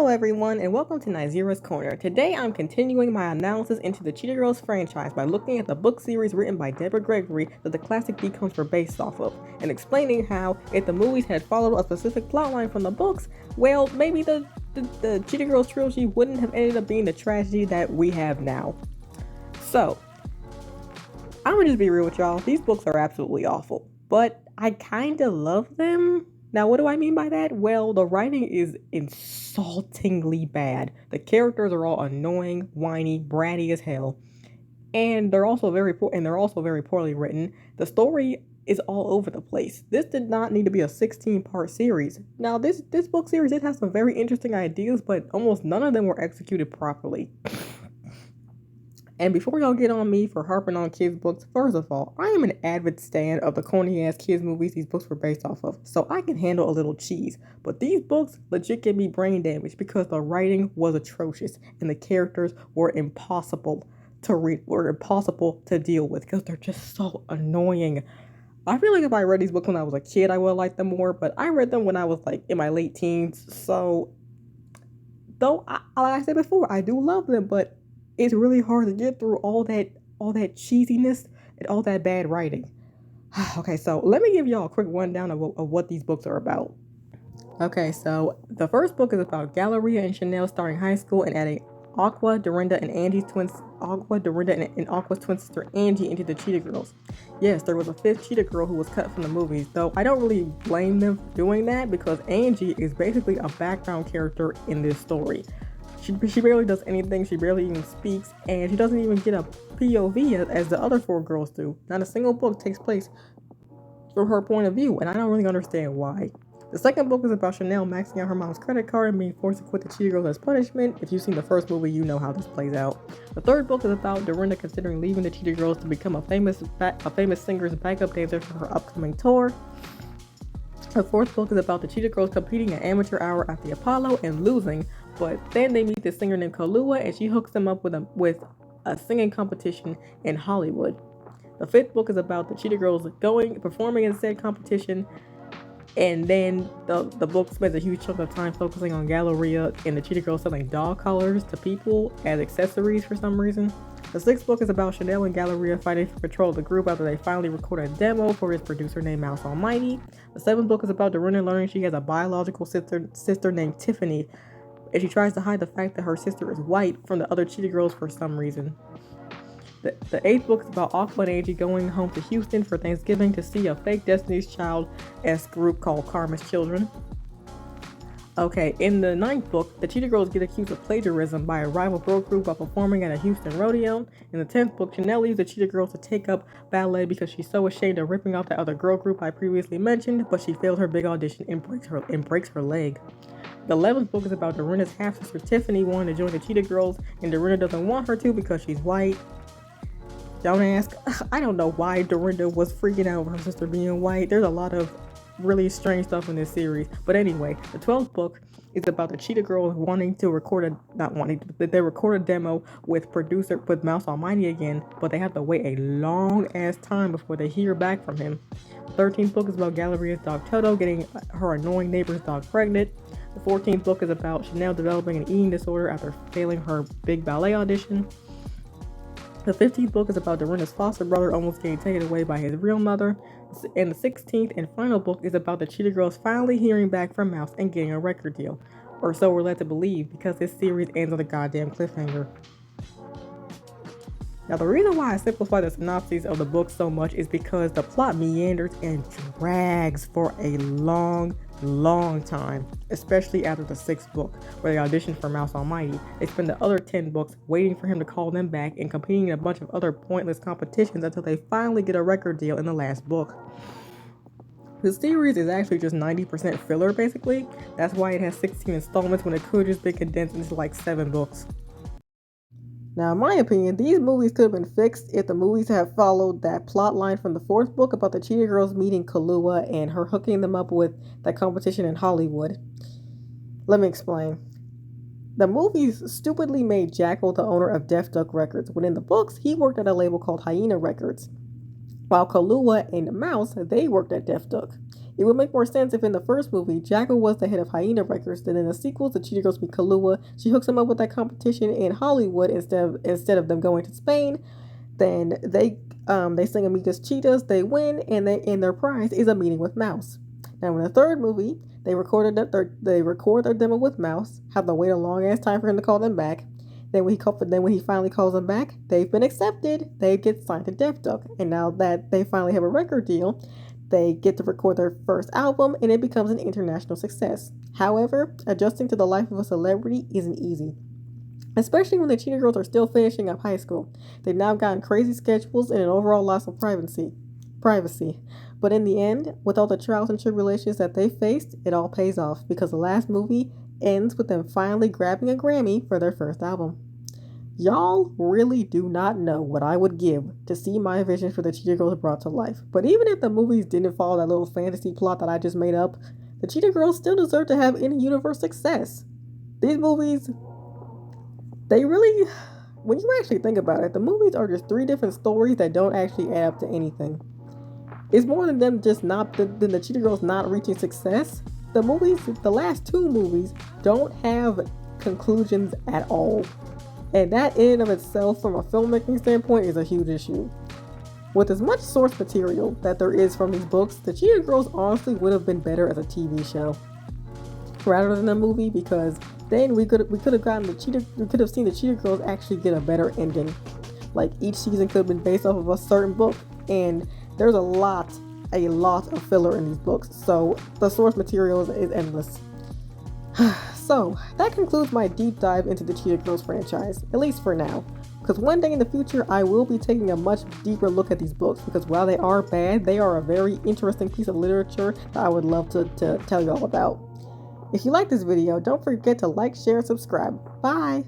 Hello everyone and welcome to Nizira's Corner. Today I'm continuing my analysis into the Cheetah Girls franchise by looking at the book series written by Deborah Gregory that the classic becomes were based off of, and explaining how if the movies had followed a specific plotline from the books, well, maybe the Cheetah Girls trilogy wouldn't have ended up being the tragedy that we have now. So, I'm gonna just be real with y'all, these books are absolutely awful, but I kinda love them. Now, what do I mean by that? Well, the writing is insultingly bad. The characters are all annoying, whiny, bratty as hell, and they're also very poorly written. The story is all over the place. This did not need to be a 16-part series. Now, this book series did have some very interesting ideas, but almost none of them were executed properly. And before y'all get on me for harping on kids' books, first of all, I am an avid stan of the corny-ass kids' movies these books were based off of, so I can handle a little cheese. But these books legit give me brain damage because the writing was atrocious and the characters were impossible to read, were impossible to deal with because they're just so annoying. I feel like if I read these books when I was a kid, I would like them more, but I read them when I was like in my late teens, so though like I said before, I do love them, but it's really hard to get through all that cheesiness and all that bad writing. Okay, so let me give y'all a quick rundown of what these books are about. Okay, so the first book is about Galleria and Chanel starting high school and adding Aqua, Dorinda, and Aqua's twin sister Angie into the Cheetah Girls. Yes, there was a fifth Cheetah Girl who was cut from the movies, though I don't really blame them for doing that because Angie is basically a background character in this story. She barely does anything, she barely even speaks, and she doesn't even get a POV as the other four girls do. Not a single book takes place from her point of view, and I don't really understand why. The second book is about Chanel maxing out her mom's credit card and being forced to quit the Cheetah Girls as punishment. If you've seen the first movie, you know how this plays out. The third book is about Dorinda considering leaving the Cheetah Girls to become a famous singer's backup dancer for her upcoming tour. The fourth book is about the Cheetah Girls competing at amateur hour at the Apollo and losing, but then they meet this singer named Kahlua and she hooks them up with a singing competition in Hollywood. The fifth book is about the Cheetah Girls performing in said competition, and then the book spends a huge chunk of time focusing on Galleria and the Cheetah Girls selling doll collars to people as accessories for some reason. The sixth book is about Chanel and Galleria fighting for control of the group after they finally record a demo for his producer named Mouse Almighty. The seventh book is about Dorinda learning she has a biological sister named Tiffany, and she tries to hide the fact that her sister is white from the other Cheetah Girls for some reason. The eighth book is about Aqua and Angie going home to Houston for Thanksgiving to see a fake Destiny's Child-esque group called Karma's Children. Okay, in the ninth book, the Cheetah Girls get accused of plagiarism by a rival girl group while performing at a Houston rodeo. In the 10th book, Chanel leaves the Cheetah Girls to take up ballet because she's so ashamed of ripping off that other girl group I previously mentioned, but she fails her big audition and breaks her leg. The 11th book is about Dorinda's half-sister Tiffany wanting to join the Cheetah Girls, and Dorinda doesn't want her to because she's white. Don't ask. I don't know why Dorinda was freaking out over her sister being white. There's a lot of really strange stuff in this series. But anyway, the 12th book is about the Cheetah Girls wanting to they record a demo with Mouse Almighty again, but they have to wait a long ass time before they hear back from him. The 13th book is about Galleria's dog Toto getting her annoying neighbor's dog pregnant. The 14th book is about Chanel developing an eating disorder after failing her big ballet audition. The 15th book is about Dorinda's foster brother almost getting taken away by his real mother. And the 16th and final book is about the Cheetah Girls finally hearing back from Mouse and getting a record deal. Or so we're led to believe, because this series ends on a goddamn cliffhanger. Now, the reason why I simplify the synopses of the book so much is because the plot meanders and drags for a long time, especially after the 6th book, where they audition for Mouse Almighty. They spend the other 10 books waiting for him to call them back and competing in a bunch of other pointless competitions until they finally get a record deal in the last book. The series is actually just 90% filler, basically. That's why it has 16 installments when it could have just been condensed into like 7 books. Now, in my opinion, these movies could have been fixed if the movies had followed that plot line from the 4th book about the Cheetah Girls meeting Kahlua and her hooking them up with that competition in Hollywood. Let me explain. The movies stupidly made Jackal the owner of Def Duck Records, when in the books, he worked at a label called Hyena Records. While Kahlua and Mouse, they worked at Def Duck. It would make more sense if in the first movie, Jackal was the head of Hyena Records, then in the sequels, the Cheetah Girls meet Kahlua. She hooks him up with that competition in Hollywood instead of them going to Spain. Then they sing Amigas Cheetahs, they win, and their prize is a meeting with Mouse. Now in the third movie, they record their demo with Mouse, have to wait a long ass time for him to call them back. Then when he finally calls them back, they've been accepted. They get signed to Def Duck, and now that they finally have a record deal, they get to record their first album, and it becomes an international success. However, adjusting to the life of a celebrity isn't easy, especially when the Cheetah Girls are still finishing up high school. They've now gotten crazy schedules and an overall loss of privacy. But in the end, with all the trials and tribulations that they faced, it all pays off because the last movie ends with them finally grabbing a Grammy for their first album. Y'all really do not know what I would give to see my vision for the Cheetah Girls brought to life. But even if the movies didn't follow that little fantasy plot that I just made up, the Cheetah Girls still deserve to have in-universe success. These movies, they really, when you actually think about it, the movies are just three different stories that don't actually add up to anything. It's more than them just than the Cheetah Girls not reaching success. The last two movies don't have conclusions at all. And that in and of itself, from a filmmaking standpoint, is a huge issue. With as much source material that there is from these books, the Cheetah Girls honestly would have been better as a TV show rather than a movie, because then we could have seen the Cheetah Girls actually get a better ending. Like each season could have been based off of a certain book, and there's a lot of filler in these books, so the source material is endless. So that concludes my deep dive into the Cheetah Girls franchise, at least for now, because one day in the future I will be taking a much deeper look at these books, because while they are bad, they are a very interesting piece of literature that I would love to tell you all about. If you like this video, don't forget to like, share, and subscribe. Bye!